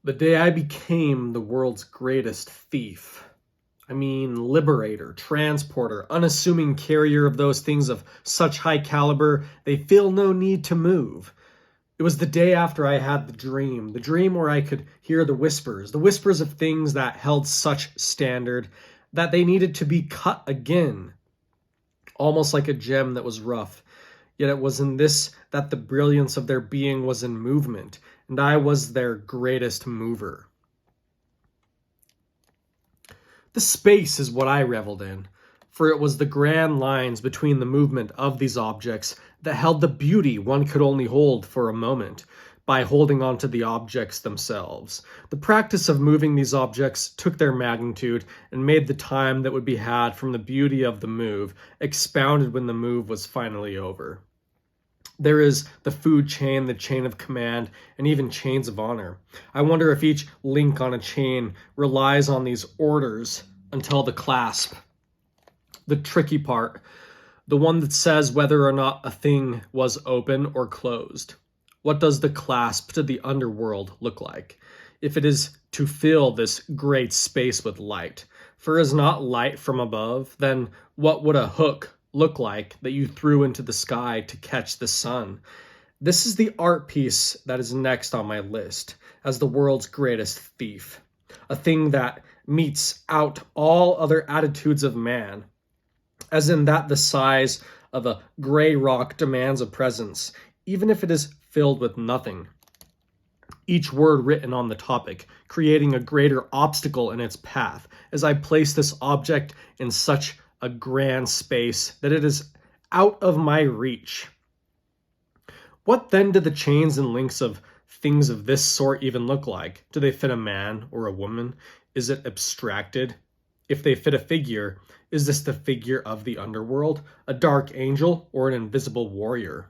The day I became the world's greatest thief. I mean, liberator, transporter, unassuming carrier of those things of such high caliber they feel no need to move. It was the day after I had the dream where I could hear the whispers of things that held such standard that they needed to be cut again, almost like a gem that was rough. Yet it was in this that the brilliance of their being was in movement, and I was their greatest mover. The space is what I reveled in, for it was the grand lines between the movement of these objects that held the beauty one could only hold for a moment by holding on to the objects themselves. The practice of moving these objects took their magnitude and made the time that would be had from the beauty of the move expounded when the move was finally over. There is the food chain, the chain of command, and even chains of honor. I wonder if each link on a chain relies on these orders until the clasp. The tricky part, the one that says whether or not a thing was open or closed. What does the clasp to the underworld look like? If it is to fill this great space with light, for is not light from above, then what would a hook look like that you threw into the sky to catch the sun? This is the art piece that is next on my list as the world's greatest thief, a thing that meets out all other attitudes of man, as in that the size of a gray rock demands a presence, even if it is filled with nothing. Each word written on the topic, creating a greater obstacle in its path, as I place this object in such a grand space that it is out of my reach. What then do the chains and links of things of this sort even look like? Do they fit a man or a woman? Is it abstracted? If they fit a figure, is this the figure of the underworld, a dark angel, or an invisible warrior?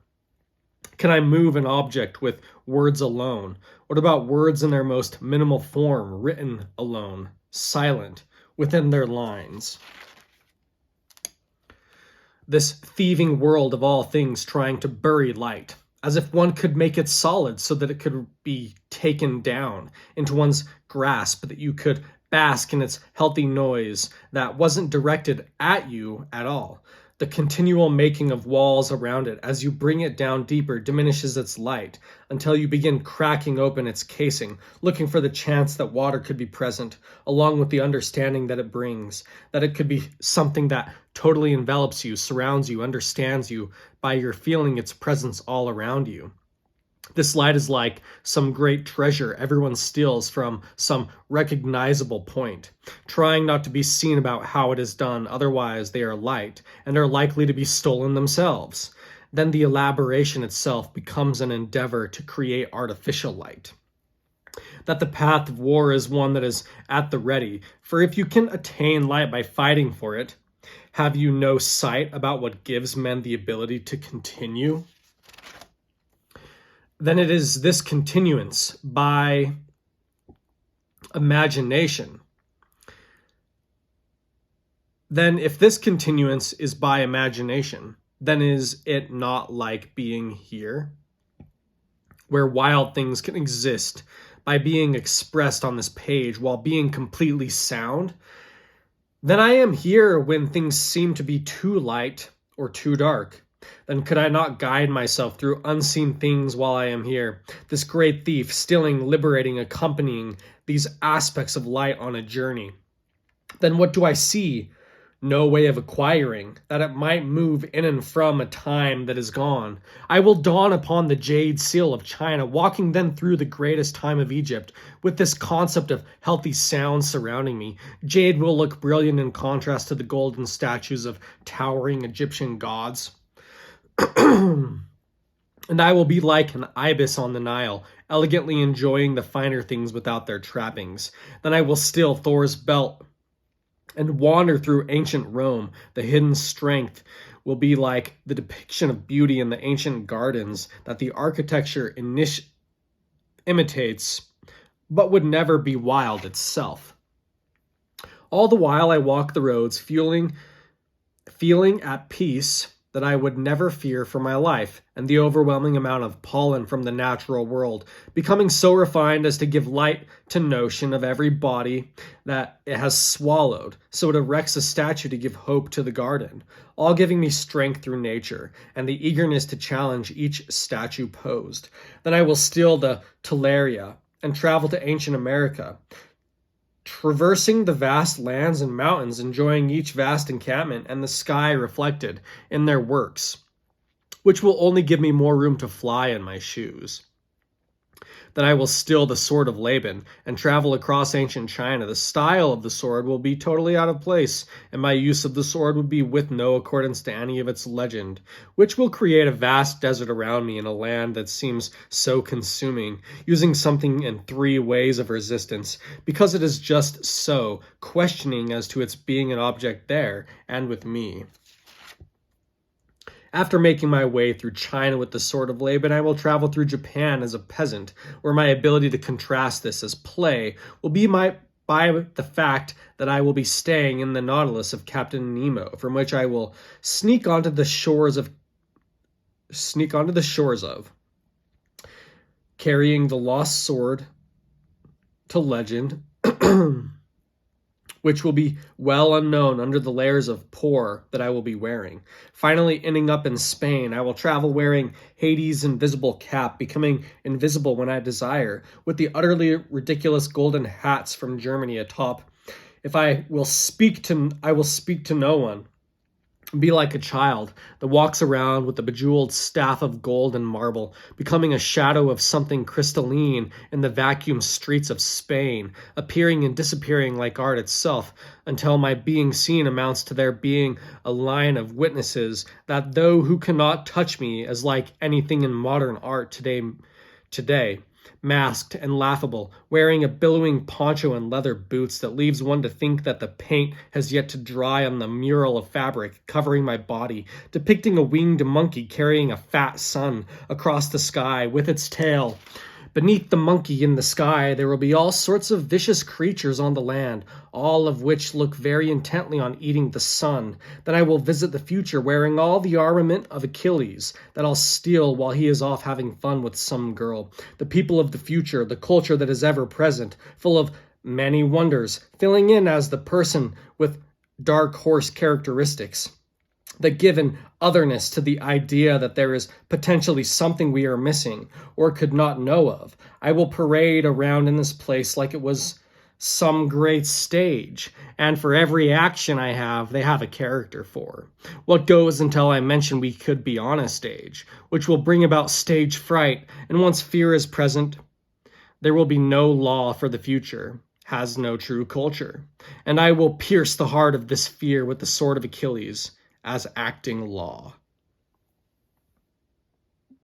Can I move an object with words alone? What about words in their most minimal form, written alone, silent, within their lines? This thieving world of all things trying to bury light, as if one could make it solid so that it could be taken down into one's grasp, that you could bask in its healthy noise that wasn't directed at you at all. The continual making of walls around it as you bring it down deeper diminishes its light until you begin cracking open its casing, looking for the chance that water could be present, along with the understanding that it brings, that it could be something that totally envelops you, surrounds you, understands you by your feeling its presence all around you. This light is like some great treasure everyone steals from some recognizable point, trying not to be seen about how it is done, otherwise they are light, and are likely to be stolen themselves. Then the elaboration itself becomes an endeavor to create artificial light. That the path of war is one that is at the ready, for if you can attain light by fighting for it, have you no sight about what gives men the ability to continue? Then it is this continuance by imagination. Then if this continuance is by imagination, then is it not like being here, where wild things can exist by being expressed on this page while being completely sound? Then I am here when things seem to be too light or too dark. Then could I not guide myself through unseen things while I am here, this great thief, stealing, liberating, accompanying these aspects of light on a journey? Then what do I see? No way of acquiring, that it might move in and from a time that is gone. I will dawn upon the jade seal of China, walking then through the greatest time of Egypt, with this concept of healthy sound surrounding me. Jade will look brilliant in contrast to the golden statues of towering Egyptian gods. And I will be like an ibis on the Nile, elegantly enjoying the finer things without their trappings. Then I will steal Thor's belt and wander through ancient Rome. The hidden strength will be like the depiction of beauty in the ancient gardens that the architecture imitates, but would never be wild itself. All the while I walk the roads, feeling at peace that I would never fear for my life, and the overwhelming amount of pollen from the natural world, becoming so refined as to give light to notion of every body that it has swallowed, so it erects a statue to give hope to the garden, all giving me strength through nature, and the eagerness to challenge each statue posed. Then I will steal the Teleria, and travel to ancient America, traversing the vast lands and mountains, enjoying each vast encampment and the sky reflected in their works, which will only give me more room to fly in my shoes. Then I will steal the sword of Laban and travel across ancient China. The style of the sword will be totally out of place, and my use of the sword would be with no accordance to any of its legend, which will create a vast desert around me in a land that seems so consuming, using something in 3 ways of resistance, because it is just so, questioning as to its being an object there, and with me. After making my way through China with the sword of Laban, I will travel through Japan as a peasant, where my ability to contrast this as play will be by the fact that I will be staying in the Nautilus of Captain Nemo, from which I will sneak onto the shores of, carrying the lost sword to legend, which will be well unknown under the layers of pore that I will be wearing. Finally, ending up in Spain, I will travel wearing Hades' invisible cap, becoming invisible when I desire, with the utterly ridiculous golden hats from Germany atop. I will speak to no one. Be like a child that walks around with the bejeweled staff of gold and marble, becoming a shadow of something crystalline in the vacuum streets of Spain, appearing and disappearing like art itself, until my being seen amounts to there being a line of witnesses that though who cannot touch me as like anything in modern art today, masked and laughable, wearing a billowing poncho and leather boots that leaves one to think that the paint has yet to dry on the mural of fabric covering my body, depicting a winged monkey carrying a fat sun across the sky with its tail. Beneath the monkey in the sky, there will be all sorts of vicious creatures on the land, all of which look very intently on eating the sun. Then I will visit the future wearing all the armament of Achilles that I'll steal while he is off having fun with some girl. The people of the future, the culture that is ever present, full of many wonders, filling in as the person with dark horse characteristics that give an otherness to the idea that there is potentially something we are missing or could not know of. I will parade around in this place like it was some great stage, and for every action I have, they have a character for. What goes until I mention we could be on a stage, which will bring about stage fright, and once fear is present, there will be no law for the future, has no true culture, and I will pierce the heart of this fear with the sword of Achilles, as acting law.